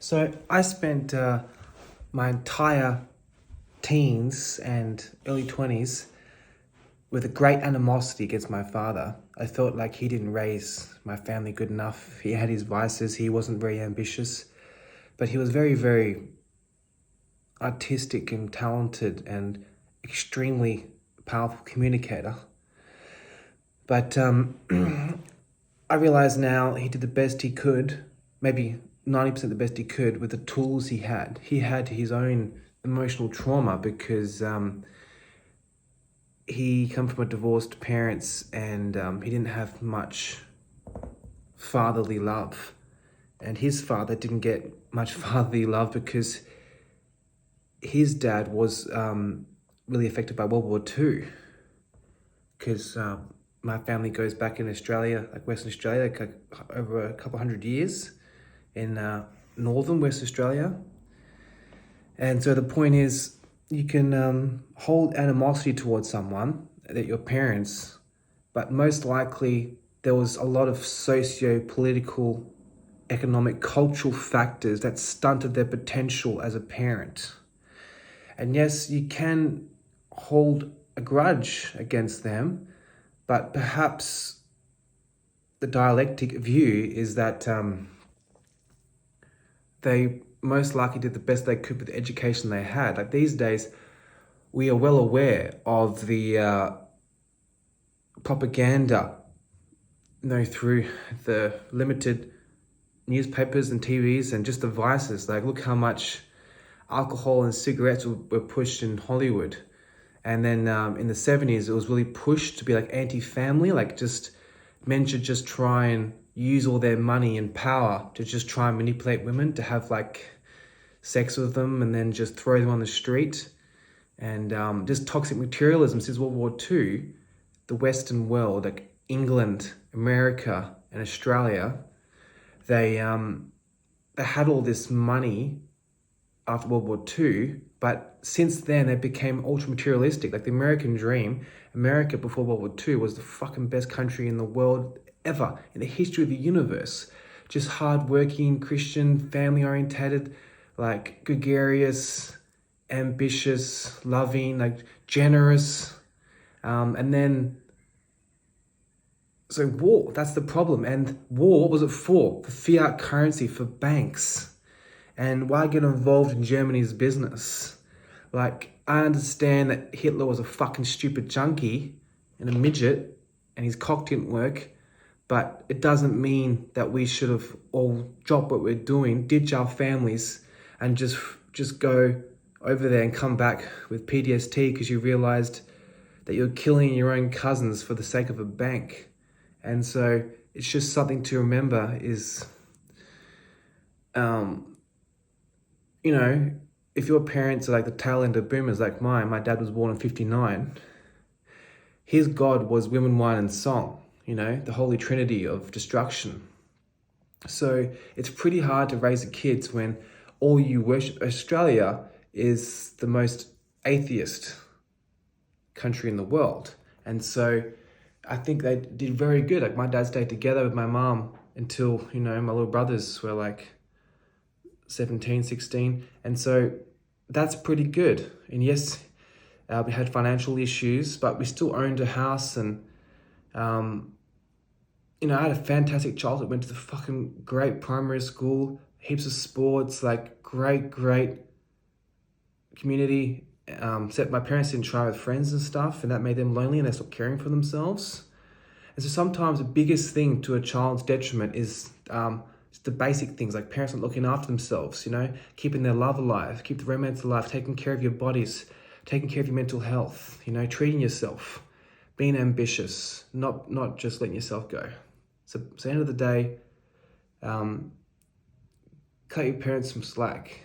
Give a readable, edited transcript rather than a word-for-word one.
So I spent my entire teens and early 20s with a great animosity against my father. I felt like he didn't raise my family good enough. He had his vices, he wasn't very ambitious, but he was very, very artistic and talented and extremely powerful communicator. But I realize now he did the best he could, maybe 90% the best he could with the tools he had. He had his own emotional trauma because he come from a divorced parents and he didn't have much fatherly love. And his father didn't get much fatherly love because his dad was really affected by World War II. Because my family goes back in Australia, like Western Australia, like over a couple hundred years in northern West Australia. And so the point is, you can hold animosity towards someone, that your parents, but most likely there was a lot of socio-political, economic, cultural factors that stunted their potential as a parent. And yes, you can hold a grudge against them, but perhaps the dialectic view is that they most likely did the best they could with the education they had. Like these days, we are well aware of the propaganda, through the limited newspapers and TVs and just the vices. Like, look how much alcohol and cigarettes were pushed in Hollywood. And then in the 70s, it was really pushed to be like anti-family, like just men should just try and use all their money and power to just try and manipulate women to have like sex with them and then just throw them on the street. And just toxic materialism since World War II, the Western world, like England, America, and Australia, they had all this money after World War II, but since then they became ultra materialistic. Like the American dream, America before World War II was the fucking best country in the world ever, in the history of the universe. Just hardworking, Christian, family orientated, like gregarious, ambitious, loving, like generous. And then, so war, that's the problem. And war, what was it for? For fiat currency, for banks. And why get involved in Germany's business? Like, I understand that Hitler was a fucking stupid junkie and a midget and his cock didn't work, but it doesn't mean that we should have all dropped what we're doing, ditch our families and just go over there and come back with PTSD because you realized that you're killing your own cousins for the sake of a bank. And so it's just something to remember is, if your parents are like the tail end of boomers like mine, my dad was born in 59, his God was women, wine, and song, the holy trinity of destruction. So it's pretty hard to raise the kids when all you worship. Australia is the most atheist country in the world. And so I think they did very good. Like my dad stayed together with my mom until, my little brothers were like 17, 16. And so that's pretty good. And yes, we had financial issues, but we still owned a house. And, I had a fantastic childhood. Went to the fucking great primary school, heaps of sports, like great community. Except my parents didn't try with friends and stuff, and that made them lonely and they stopped caring for themselves. And so sometimes the biggest thing to a child's detriment is the basic things like parents not looking after themselves, keeping their love alive, keep the romance alive, taking care of your bodies, taking care of your mental health, treating yourself, being ambitious, not just letting yourself go. So at the end of the day, cut your parents some slack.